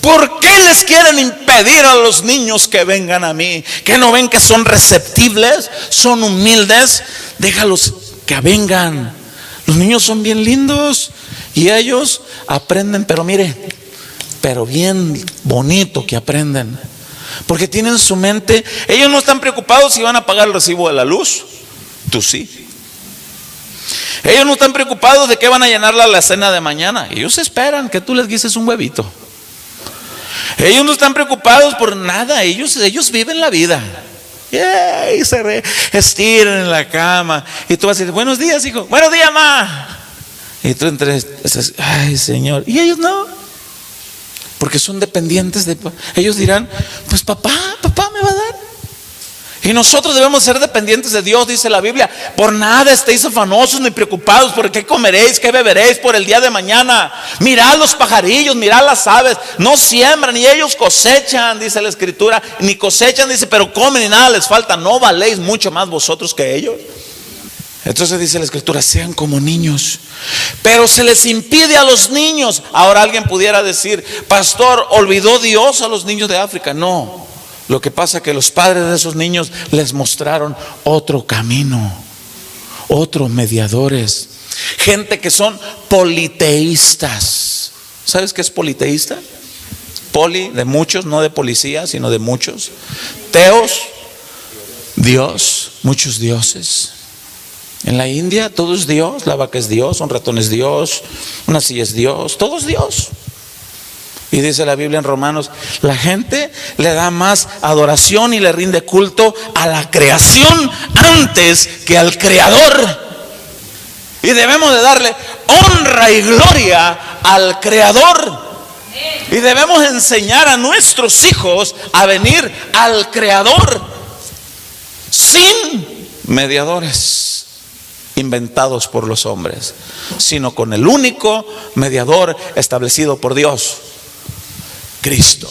¿por qué les quieren impedir a los niños que vengan a mí? ¿Que no ven que son receptibles? ¿Son humildes? Déjalos que vengan. Los niños son bien lindos y ellos aprenden, pero mire, pero bien bonito que aprenden. Porque tienen su mente, ellos no están preocupados si van a pagar el recibo de la luz. Tú sí. Ellos no están preocupados de que van a llenar la cena de mañana. Ellos esperan que tú les guises un huevito. Ellos no están preocupados por nada. Ellos viven la vida. Y se estiran en la cama. Y tú vas a decir, buenos días, hijo. Buenos días, ma. Y tú dices, ay, Señor. Y ellos no. Porque son dependientes de... Ellos dirán, pues papá me va a dar. Y nosotros debemos ser dependientes de Dios, dice la Biblia. Por nada estéis afanosos ni preocupados por qué comeréis, qué beberéis por el día de mañana. Mirad los pajarillos, mirad las aves. No siembran ni ellos cosechan, dice la Escritura. Ni cosechan, dice, pero comen y nada les falta. ¿No valéis mucho más vosotros que ellos? Entonces dice la Escritura, sean como niños. Pero se les impide a los niños. Ahora alguien pudiera decir, pastor, ¿olvidó Dios a los niños de África? No. Lo que pasa es que los padres de esos niños les mostraron otro camino, otros mediadores. Gente que son politeístas. ¿Sabes qué es politeísta? Poli, de muchos, no de policía, sino de muchos. Teos, Dios, muchos dioses. En la India todo es Dios, la vaca es Dios, un ratón es Dios, una silla es Dios, todo es Dios. Y dice la Biblia en Romanos, la gente le da más adoración y le rinde culto a la creación antes que al Creador. Y debemos de darle honra y gloria al Creador. Y debemos enseñar a nuestros hijos a venir al Creador sin mediadores inventados por los hombres, sino con el único mediador establecido por Dios, Cristo.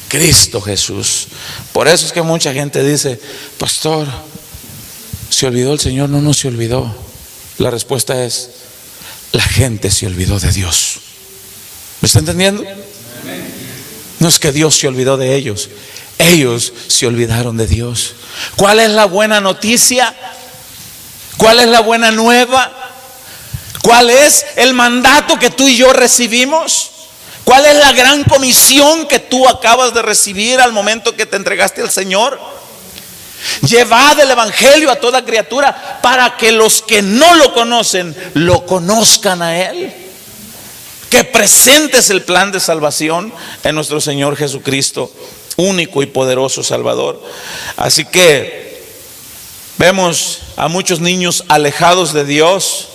Cristo Jesús. Por eso es que mucha gente dice, pastor, ¿se olvidó el Señor? No, no se olvidó. La respuesta es, la gente se olvidó de Dios. ¿Me está entendiendo? No es que Dios se olvidó de ellos, ellos se olvidaron de Dios. ¿Cuál es la buena noticia? ¿Cuál es la buena nueva? ¿Cuál es el mandato que tú y yo recibimos? ¿Cuál es la gran comisión que tú acabas de recibir al momento que te entregaste al Señor? Llevad el evangelio a toda criatura para que los que no lo conocen lo conozcan a Él. Que presentes el plan de salvación en nuestro Señor Jesucristo, único y poderoso Salvador. Así que vemos a muchos niños alejados de Dios,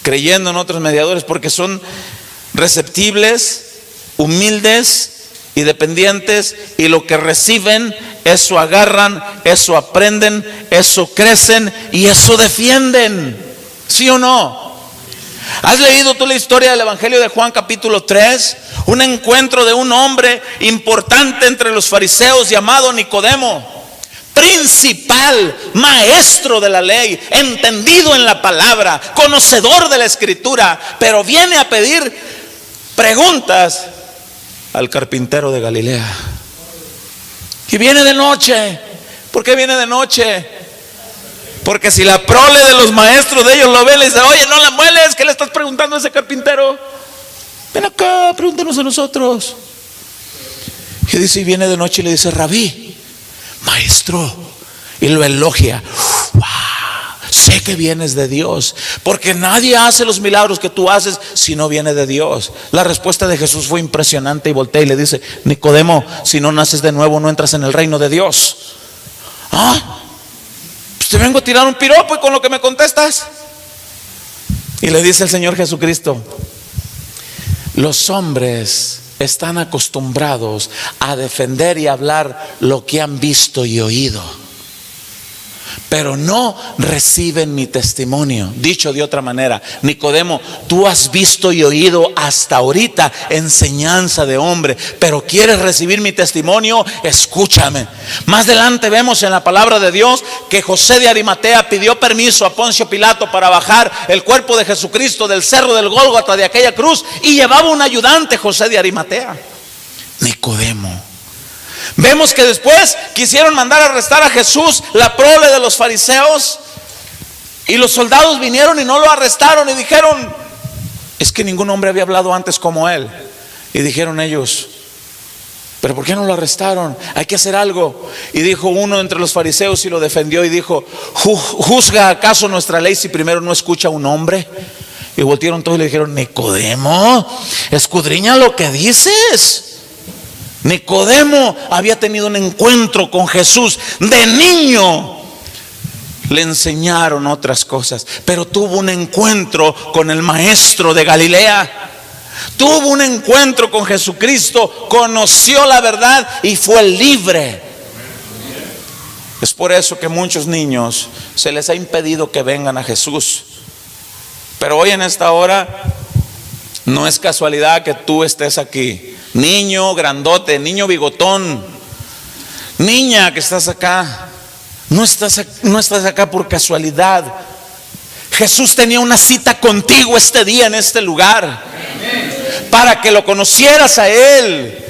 creyendo en otros mediadores porque son receptibles, humildes y dependientes, y lo que reciben, eso agarran, eso aprenden, eso crecen y eso defienden. ¿Sí o no? ¿Has leído tú la historia del Evangelio de Juan capítulo 3? Un encuentro de un hombre importante entre los fariseos llamado Nicodemo, principal, maestro de la ley, entendido en la palabra, conocedor de la escritura, pero viene a pedir preguntas al carpintero de Galilea. Y viene de noche. ¿Por qué viene de noche? Porque si la prole de los maestros de ellos lo ve, le dice: oye, no la mueles, ¿qué le estás preguntando a ese carpintero? Ven acá, pregúntanos a nosotros. Y dice, y viene de noche y le dice: Rabí, maestro, y lo elogia. ¡Wow! Sé que vienes de Dios, porque nadie hace los milagros que tú haces si no viene de Dios. La respuesta de Jesús fue impresionante, y voltea y le dice: Nicodemo, si no naces de nuevo no entras en el reino de Dios. Pues te vengo a tirar un piropo y con lo que me contestas. Y le dice el Señor Jesucristo: los hombres están acostumbrados a defender y hablar lo que han visto y oído, pero no reciben mi testimonio. Dicho de otra manera, Nicodemo, tú has visto y oído hasta ahorita enseñanza de hombre, pero quieres recibir mi testimonio, escúchame. Más adelante vemos en la palabra de Dios que José de Arimatea pidió permiso a Poncio Pilato para bajar el cuerpo de Jesucristo del cerro del Gólgota, de aquella cruz, y llevaba un ayudante, José de Arimatea, Nicodemo. Vemos que después quisieron mandar a arrestar a Jesús, la prole de los fariseos, y los soldados vinieron y no lo arrestaron y dijeron: es que ningún hombre había hablado antes como él. Y dijeron ellos: pero ¿por qué no lo arrestaron? Hay que hacer algo. Y dijo uno entre los fariseos y lo defendió y dijo: ¿juzga acaso nuestra ley si primero no escucha a un hombre? Y voltearon todos y le dijeron: Nicodemo, escudriña lo que dices. Nicodemo había tenido un encuentro con Jesús de niño. Le enseñaron otras cosas, pero tuvo un encuentro con el maestro de Galilea. Tuvo un encuentro con Jesucristo, conoció la verdad y fue libre. Es por eso que muchos niños se les ha impedido que vengan a Jesús. Pero hoy en esta hora no es casualidad que tú estés aquí. Niño grandote, niño bigotón, niña que estás acá, no estás acá por casualidad. Jesús tenía una cita contigo este día en este lugar, para que lo conocieras a Él,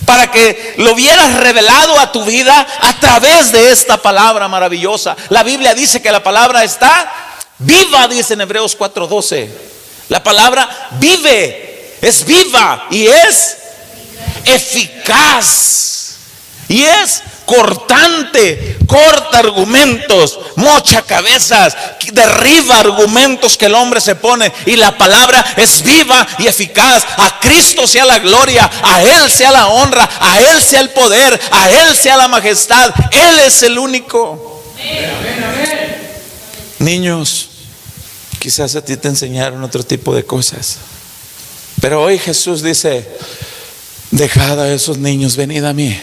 para que lo vieras revelado a tu vida a través de esta palabra maravillosa. La Biblia dice que la palabra está viva, dice en Hebreos 4:12. La palabra vive, es viva y es eficaz y es cortante, corta argumentos, mocha cabezas, derriba argumentos que el hombre se pone. Y la palabra es viva y eficaz. A Cristo sea la gloria, a Él sea la honra, a Él sea el poder, a Él sea la majestad. Él es el único. Niños, quizás a ti te enseñaron otro tipo de cosas, pero hoy Jesús dice: dejad a esos niños, venid a mí,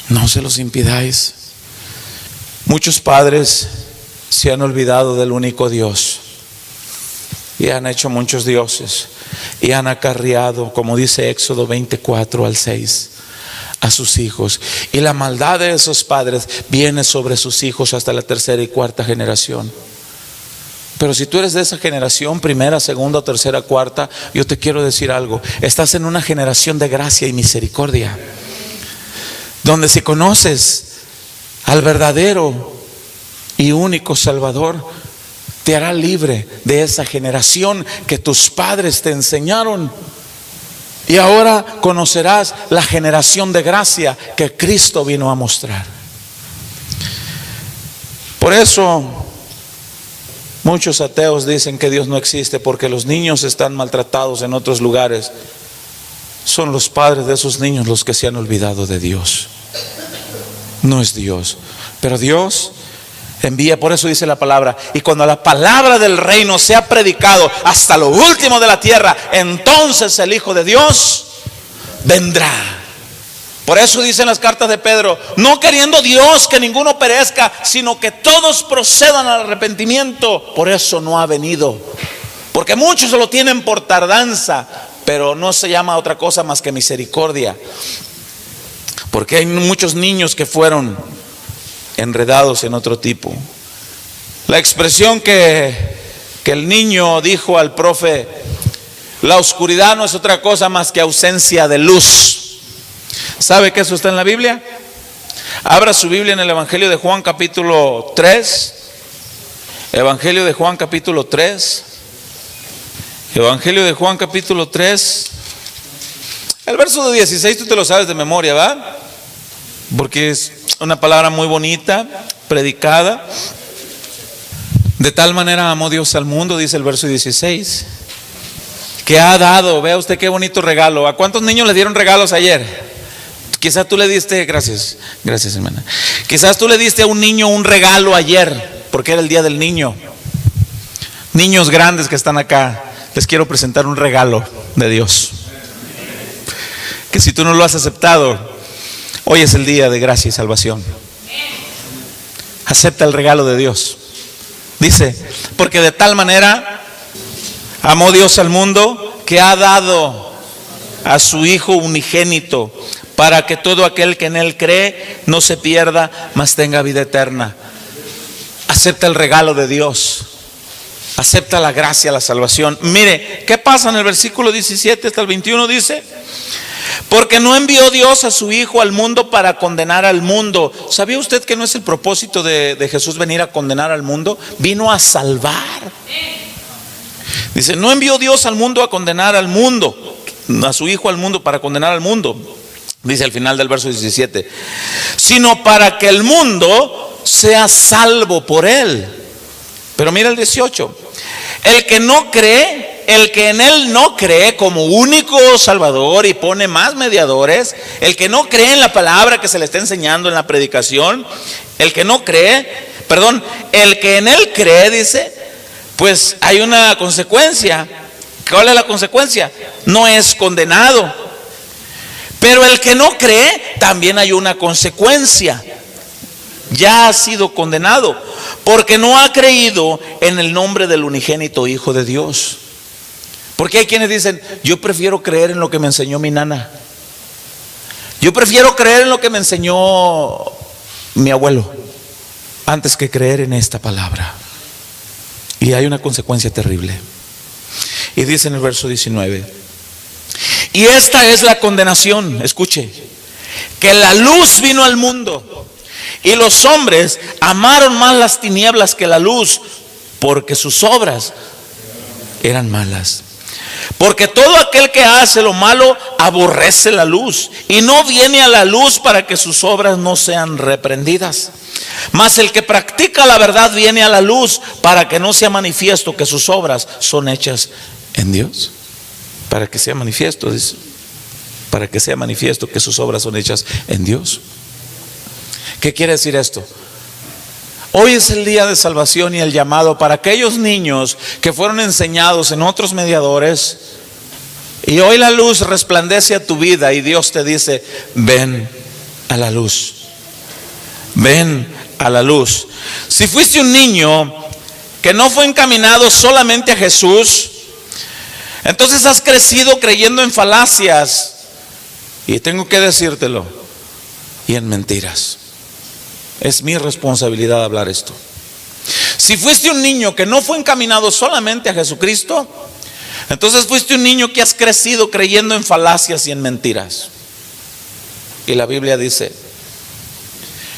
no se los impidáis. Muchos padres se han olvidado del único Dios y han hecho muchos dioses y han acarreado, como dice Éxodo 24:6, a sus hijos. Y la maldad de esos padres viene sobre sus hijos hasta la tercera y cuarta generación. Pero si tú eres de esa generación, primera, segunda, tercera, cuarta, yo te quiero decir algo: estás en una generación de gracia y misericordia, donde si conoces al verdadero y único Salvador, te hará libre de esa generación que tus padres te enseñaron. Y ahora conocerás la generación de gracia que Cristo vino a mostrar. Por eso muchos ateos dicen que Dios no existe, porque los niños están maltratados en otros lugares. Son los padres de esos niños los que se han olvidado de Dios. No es Dios. Pero Dios envía, por eso dice la palabra: y cuando la palabra del reino sea predicado hasta lo último de la tierra, entonces el Hijo de Dios vendrá. Por eso dicen las cartas de Pedro: no queriendo Dios que ninguno perezca, sino que todos procedan al arrepentimiento. Por eso no ha venido, porque muchos lo tienen por tardanza, pero no se llama otra cosa más que misericordia, porque hay muchos niños que fueron enredados en otro tipo. La expresión que el niño dijo al profe: la oscuridad no es otra cosa más que ausencia de luz. ¿Sabe que eso está en la Biblia? Abra su Biblia en el Evangelio de Juan capítulo 3. Evangelio de Juan capítulo 3. Evangelio de Juan capítulo 3. El verso de 16 tú te lo sabes de memoria, ¿va? Porque es una palabra muy bonita, predicada. De tal manera amó Dios al mundo, dice el verso 16, que ha dado, vea usted qué bonito regalo. ¿A cuántos niños le dieron regalos ayer? Quizás tú le diste, gracias hermana, quizás tú le diste a un niño un regalo ayer, porque era el día del niño. Niños grandes que están acá, les quiero presentar un regalo de Dios, que si tú no lo has aceptado, hoy es el día de gracia y salvación. Acepta el regalo de Dios. Dice: porque de tal manera amó Dios al mundo, que ha dado a su Hijo unigénito, para que todo aquel que en Él cree no se pierda, mas tenga vida eterna. Acepta el regalo de Dios. Acepta la gracia, la salvación. Mire, ¿qué pasa en el versículo 17 hasta el 21? Dice: porque no envió Dios a su Hijo al mundo para condenar al mundo. ¿Sabía usted que no es el propósito de Jesús venir a condenar al mundo? Vino a salvar. Dice: no envió Dios al mundo a condenar al mundo, a su Hijo al mundo para condenar al mundo. Dice al final del verso 17: sino para que el mundo sea salvo por Él. Pero mira el 18: el que no cree, el que en Él no cree como único Salvador y pone más mediadores, el que no cree en la palabra que se le está enseñando en la predicación, el que no cree, el que en Él cree, dice, pues hay una consecuencia. ¿Cuál es la consecuencia? No es condenado. Pero el que no cree, también hay una consecuencia. Ya ha sido condenado, porque no ha creído en el nombre del unigénito Hijo de Dios. Porque hay quienes dicen: yo prefiero creer en lo que me enseñó mi nana, yo prefiero creer en lo que me enseñó mi abuelo, antes que creer en esta palabra. Y hay una consecuencia terrible. Y dice en el verso 19: y esta es la condenación, escuche, que la luz vino al mundo, y los hombres amaron más las tinieblas que la luz, porque sus obras eran malas. Porque todo aquel que hace lo malo aborrece la luz, y no viene a la luz para que sus obras no sean reprendidas. Mas el que practica la verdad viene a la luz, para que no sea manifiesto que sus obras son hechas en Dios. Para que sea manifiesto, dice, para que sea manifiesto que sus obras son hechas en Dios. ¿Qué quiere decir esto? Hoy es el día de salvación y el llamado para aquellos niños que fueron enseñados en otros mediadores, y hoy la luz resplandece a tu vida y Dios te dice: ven a la luz, ven a la luz. Si fuiste un niño que no fue encaminado solamente a Jesús, entonces has crecido creyendo en falacias, y tengo que decírtelo, y en mentiras. Es mi responsabilidad hablar esto. Si fuiste un niño que no fue encaminado solamente a Jesucristo, entonces fuiste un niño que has crecido creyendo en falacias y en mentiras. Y la Biblia dice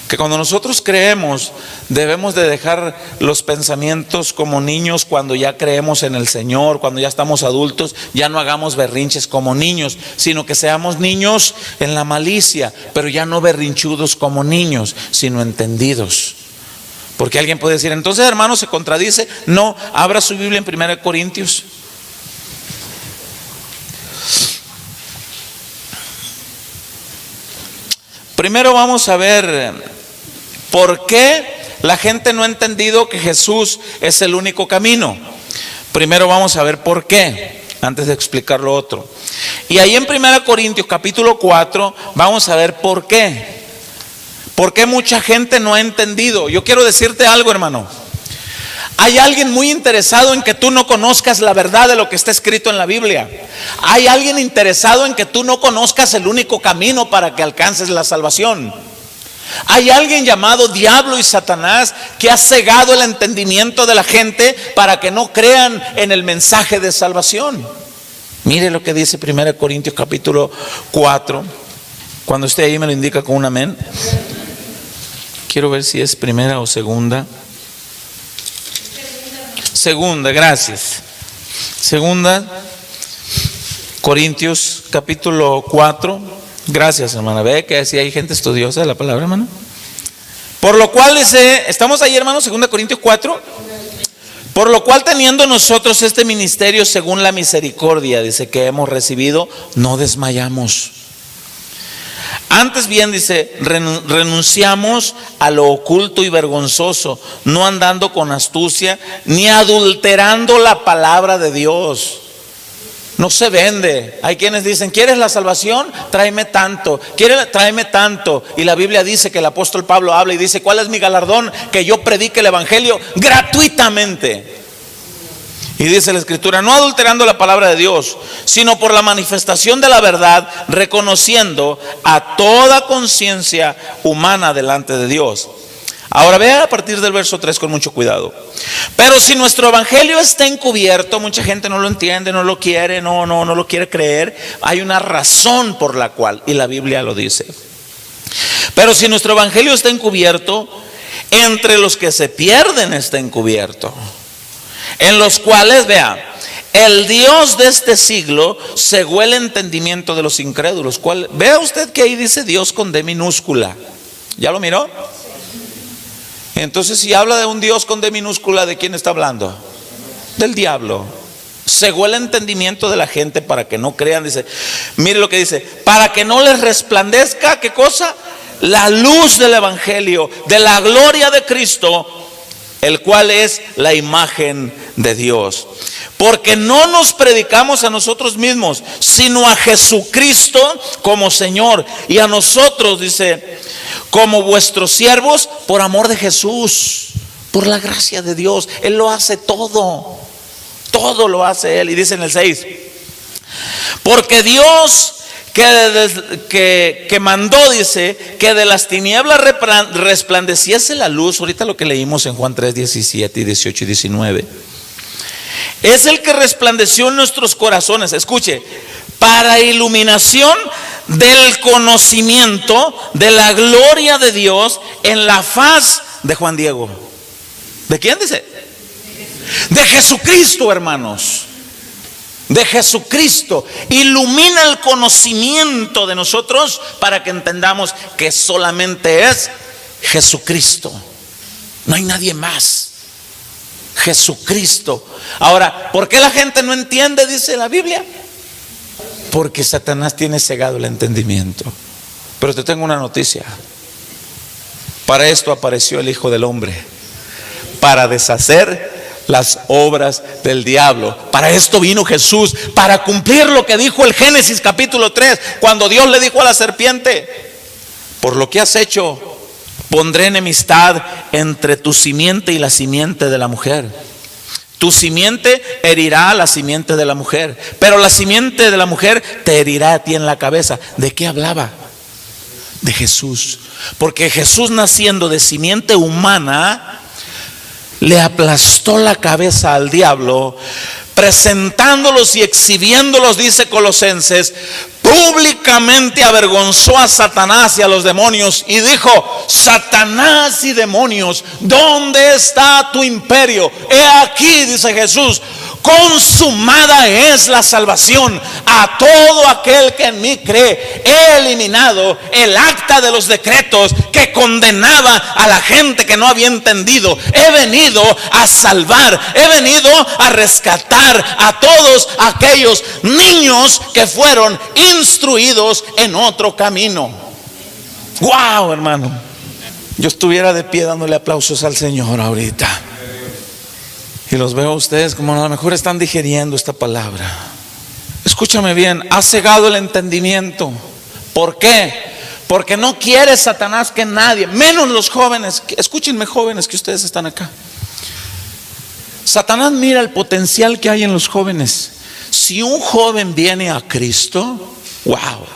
que cuando nosotros creemos, debemos de dejar los pensamientos como niños. Cuando ya creemos en el Señor, cuando ya estamos adultos, ya no hagamos berrinches como niños, sino que seamos niños en la malicia, pero ya no berrinchudos como niños, sino entendidos. Porque alguien puede decir, entonces hermano, se contradice. No, abra su Biblia en 1 Corintios. Primero vamos a ver por qué la gente no ha entendido que Jesús es el único camino. Primero vamos a ver por qué, antes de explicar lo otro. Y ahí en 1 Corintios capítulo 4 vamos a ver por qué. ¿Por qué mucha gente no ha entendido? Yo quiero decirte algo, hermano. Hay alguien muy interesado en que tú no conozcas la verdad de lo que está escrito en la Biblia. Hay alguien interesado en que tú no conozcas el único camino para que alcances la salvación. Hay alguien llamado diablo y Satanás que ha cegado el entendimiento de la gente para que no crean en el mensaje de salvación. Mire lo que dice 1 Corintios capítulo 4. Cuando esté ahí me lo indica con un amén. Quiero ver si es primera o segunda. Segunda, gracias. Segunda Corintios capítulo 4. Gracias, hermana. Ve que si hay gente estudiosa de la palabra, hermano. Por lo cual dice, ¿estamos ahí, hermano? Segunda Corintios 4. Por lo cual, teniendo nosotros este ministerio según la misericordia, dice, que hemos recibido, no desmayamos. Antes bien, dice, renunciamos a lo oculto y vergonzoso, no andando con astucia, ni adulterando la palabra de Dios. No se vende. Hay quienes dicen, ¿quieres la salvación? Tráeme tanto. Tráeme tanto. Y la Biblia dice que el apóstol Pablo habla y dice, ¿cuál es mi galardón? Que yo predique el evangelio gratuitamente. Y dice la escritura, no adulterando la palabra de Dios, sino por la manifestación de la verdad, reconociendo a toda conciencia humana delante de Dios. Ahora vea a partir del verso 3 con mucho cuidado. Pero si nuestro evangelio está encubierto, mucha gente no lo entiende, no lo quiere, no lo quiere creer. Hay una razón por la cual, y la Biblia lo dice. Pero si nuestro evangelio está encubierto, entre los que se pierden está encubierto, en los cuales, vea, el Dios de este siglo cegó el entendimiento de los incrédulos. Vea usted que ahí dice Dios con D minúscula. ¿Ya lo miró? Entonces, si habla de un Dios con D minúscula, ¿de quién está hablando? Del diablo. Cegó el entendimiento de la gente para que no crean. Dice, mire lo que dice, para que no les resplandezca, ¿qué cosa? La luz del evangelio, de la gloria de Cristo, el cual es la imagen de Dios. Porque no nos predicamos a nosotros mismos, sino a Jesucristo como Señor, y a nosotros, dice, como vuestros siervos, por amor de Jesús, por la gracia de Dios. Él lo hace todo, todo lo hace Él. Y dice en el 6, porque Dios que mandó, dice, que de las tinieblas resplandeciese la luz. Ahorita lo que leímos en Juan 3, 17 y 18 y 19. Es el que resplandeció en nuestros corazones, escuche, para iluminación del conocimiento de la gloria de Dios en la faz de Juan Diego. ¿De quién dice? De Jesucristo, hermanos. De Jesucristo. Ilumina el conocimiento de nosotros para que entendamos que solamente es Jesucristo. No hay nadie más. Jesucristo. Ahora, ¿por qué la gente no entiende? Dice la Biblia. Porque Satanás tiene cegado el entendimiento. Pero te tengo una noticia. Para esto apareció el Hijo del Hombre, para deshacer las obras del diablo. Para esto vino Jesús, para cumplir lo que dijo el Génesis capítulo 3, cuando Dios le dijo a la serpiente, por lo que has hecho, pondré enemistad entre tu simiente y la simiente de la mujer. Tu simiente herirá a la simiente de la mujer, pero la simiente de la mujer te herirá a ti en la cabeza. ¿De qué hablaba? De Jesús. Porque Jesús, naciendo de simiente humana, le aplastó la cabeza al diablo, presentándolos y exhibiéndolos, dice Colosenses, públicamente avergonzó a Satanás y a los demonios y dijo: Satanás y demonios, ¿dónde está tu imperio? He aquí, dice Jesús, consumada es la salvación a todo aquel que en mí cree. He eliminado el acta de los decretos que condenaba a la gente que no había entendido. He venido a salvar, he venido a rescatar a todos aquellos niños que fueron instruidos en otro camino. Wow, hermano, yo estuviera de pie dándole aplausos al Señor ahorita. Y los veo a ustedes como a lo mejor están digiriendo esta palabra. Escúchame bien, ha cegado el entendimiento. ¿Por qué? Porque no quiere Satanás que nadie, menos los jóvenes, escúchenme jóvenes que ustedes están acá. Satanás mira el potencial que hay en los jóvenes. Si un joven viene a Cristo, wow.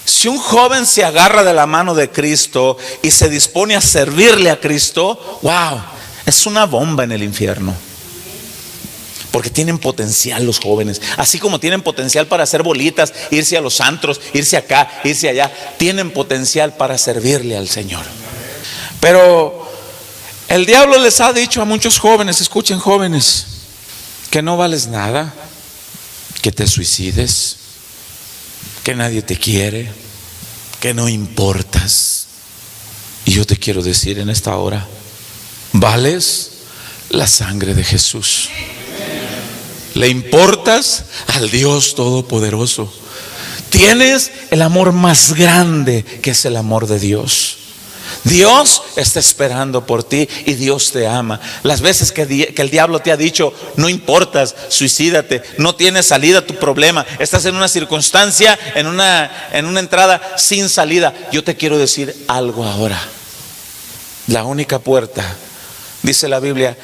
Si un joven se agarra de la mano de Cristo y se dispone a servirle a Cristo, wow, es una bomba en el infierno. Porque tienen potencial los jóvenes. Así como tienen potencial para hacer bolitas, irse a los antros, irse acá, irse allá, tienen potencial para servirle al Señor. Pero el diablo les ha dicho a muchos jóvenes, escuchen jóvenes, que no vales nada, que te suicides, que nadie te quiere, que no importas. Y yo te quiero decir en esta hora, vales la sangre de Jesús. Le importas al Dios Todopoderoso. Tienes el amor más grande, que es el amor de Dios. Dios está esperando por ti y Dios te ama. Las veces que el diablo te ha dicho, no importas, suicídate, no tienes salida a tu problema, estás en una circunstancia, en una entrada sin salida, yo te quiero decir algo ahora. La única puerta, dice la Biblia,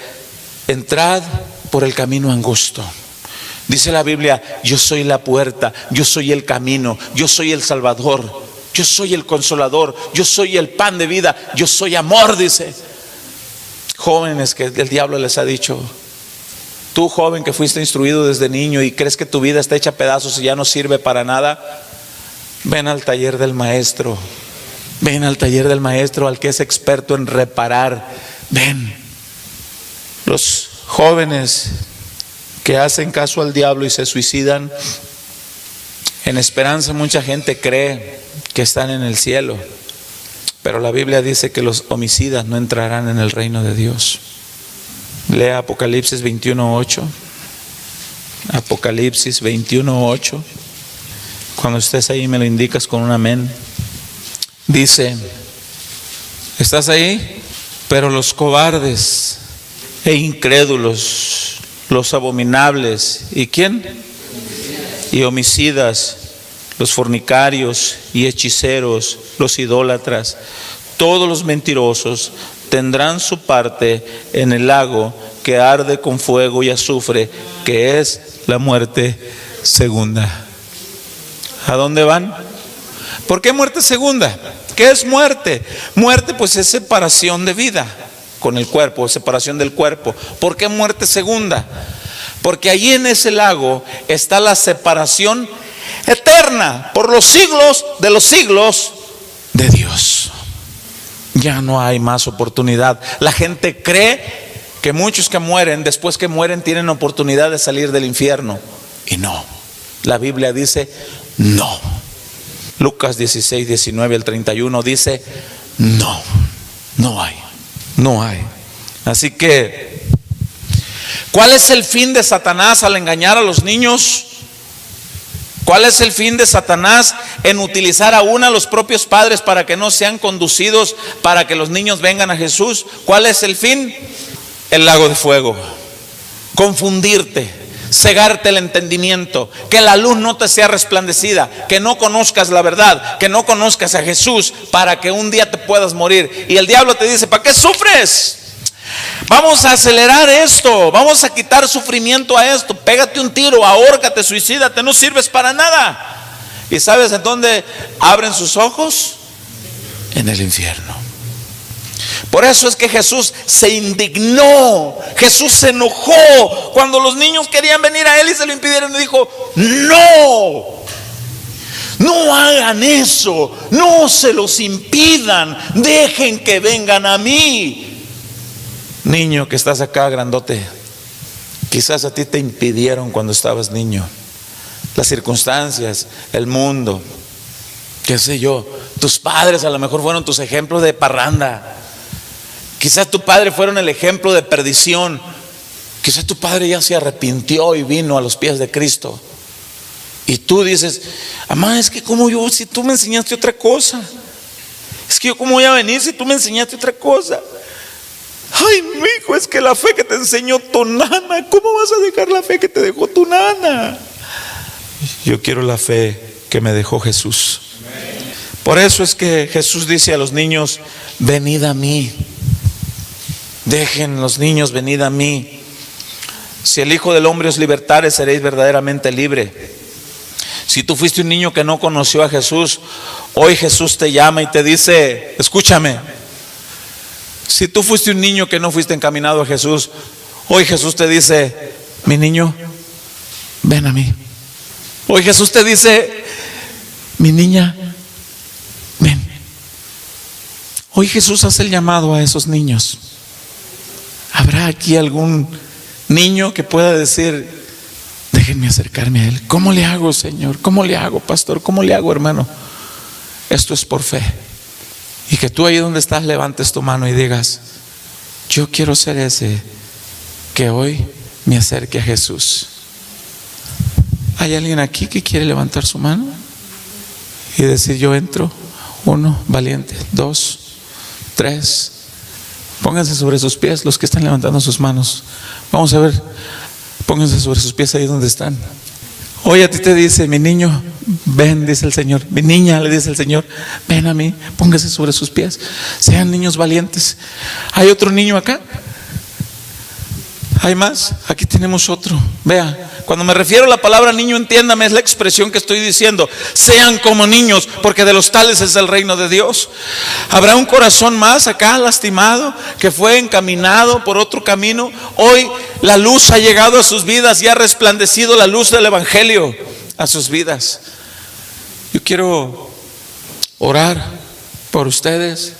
entrad por el camino angosto. Dice la Biblia, yo soy la puerta, yo soy el camino, yo soy el Salvador, yo soy el Consolador, yo soy el pan de vida, yo soy amor, dice. Jóvenes que el diablo les ha dicho, tú joven que fuiste instruido desde niño y crees que tu vida está hecha a pedazos y ya no sirve para nada, ven al taller del maestro. Ven al taller del maestro, al que es experto en reparar. Ven. Los jóvenes que hacen caso al diablo y se suicidan, en esperanza mucha gente cree que están en el cielo, pero la Biblia dice que los homicidas no entrarán en el reino de Dios. Lea Apocalipsis 21:8. Apocalipsis 21:8. Cuando estés ahí me lo indicas con un amén. Dice, ¿estás ahí? Pero los cobardes e incrédulos, los abominables, ¿y quién? Y homicidas, los fornicarios y hechiceros, los idólatras, todos los mentirosos tendrán su parte en el lago que arde con fuego y azufre, que es la muerte segunda. ¿A dónde van? ¿Por qué muerte segunda? ¿Qué es muerte? Muerte pues es separación de vida con el cuerpo, separación del cuerpo. ¿Por qué muerte segunda? Porque allí en ese lago está la separación eterna por los siglos de Dios. Ya no hay más oportunidad. La gente cree que muchos que mueren, después que mueren, tienen oportunidad de salir del infierno. Y no, la Biblia dice no. Lucas 16, 19 al 31 dice no hay. Así que, ¿cuál es el fin de Satanás al engañar a los niños? ¿Cuál es el fin de Satanás en utilizar aún a los propios padres para que no sean conducidos, para que los niños vengan a Jesús? ¿Cuál es el fin? El lago de fuego. Confundirte, cegarte el entendimiento, que la luz no te sea resplandecida, que no conozcas la verdad, que no conozcas a Jesús, para que un día te puedas morir. Y el diablo te dice, ¿para qué sufres? Vamos a acelerar esto, vamos a quitar sufrimiento a esto. Pégate un tiro, ahórcate, suicídate, no sirves para nada. ¿Y sabes en dónde abren sus ojos? En el infierno. Por eso es que Jesús se indignó, Jesús se enojó cuando los niños querían venir a Él y se lo impidieron. Y dijo, no hagan eso, no se los impidan, dejen que vengan a mí. Niño que estás acá grandote, Quizás a ti te impidieron cuando estabas niño. Las circunstancias, el mundo, qué sé yo. Tus padres a lo mejor fueron tus ejemplos de parranda. Quizás tu padre fueron el ejemplo de perdición. Quizás tu padre ya se arrepintió y vino a los pies de Cristo. Y tú dices: mamá, es que como yo, si tú me enseñaste otra cosa. Es que yo cómo voy a venir si tú me enseñaste otra cosa. Ay, mi hijo, es que la fe que te enseñó tu nana, ¿cómo vas a dejar la fe que te dejó tu nana? Yo quiero la fe que me dejó Jesús. Por eso es que Jesús dice a los niños: venid a mí. Dejen los niños, venid a mí. Si el Hijo del Hombre os libertare, seréis verdaderamente libre. Si tú fuiste un niño que no conoció a Jesús, hoy Jesús te llama y te dice: escúchame. Si tú fuiste un niño que no fuiste encaminado a Jesús, hoy Jesús te dice: mi niño, ven a mí. Hoy Jesús te dice: mi niña, ven. Hoy Jesús hace el llamado a esos niños. ¿Habrá aquí algún niño que pueda decir: déjenme acercarme a Él? ¿Cómo le hago, Señor? ¿Cómo le hago, pastor? ¿Cómo le hago, hermano? Esto es por fe. Y que tú ahí donde estás levantes tu mano y digas: yo quiero ser ese que hoy me acerque a Jesús. ¿Hay alguien aquí que quiere levantar su mano y decir: yo entro? 1, valiente. 2, 3. Pónganse sobre sus pies los que están levantando sus manos. Vamos a ver. Pónganse sobre sus pies ahí donde están. Hoy a ti te dice: mi niño, ven, dice el Señor. Mi niña, le dice el Señor, ven a mí. Pónganse sobre sus pies. Sean niños valientes. ¿Hay otro niño acá? ¿Hay más? Aquí tenemos otro. Vea, cuando me refiero a la palabra niño, entiéndame, es la expresión que estoy diciendo. Sean como niños, porque de los tales es el reino de Dios. ¿Habrá un corazón más acá lastimado, que fue encaminado por otro camino? Hoy la luz ha llegado a sus vidas y ha resplandecido la luz del Evangelio a sus vidas. Yo quiero orar por ustedes.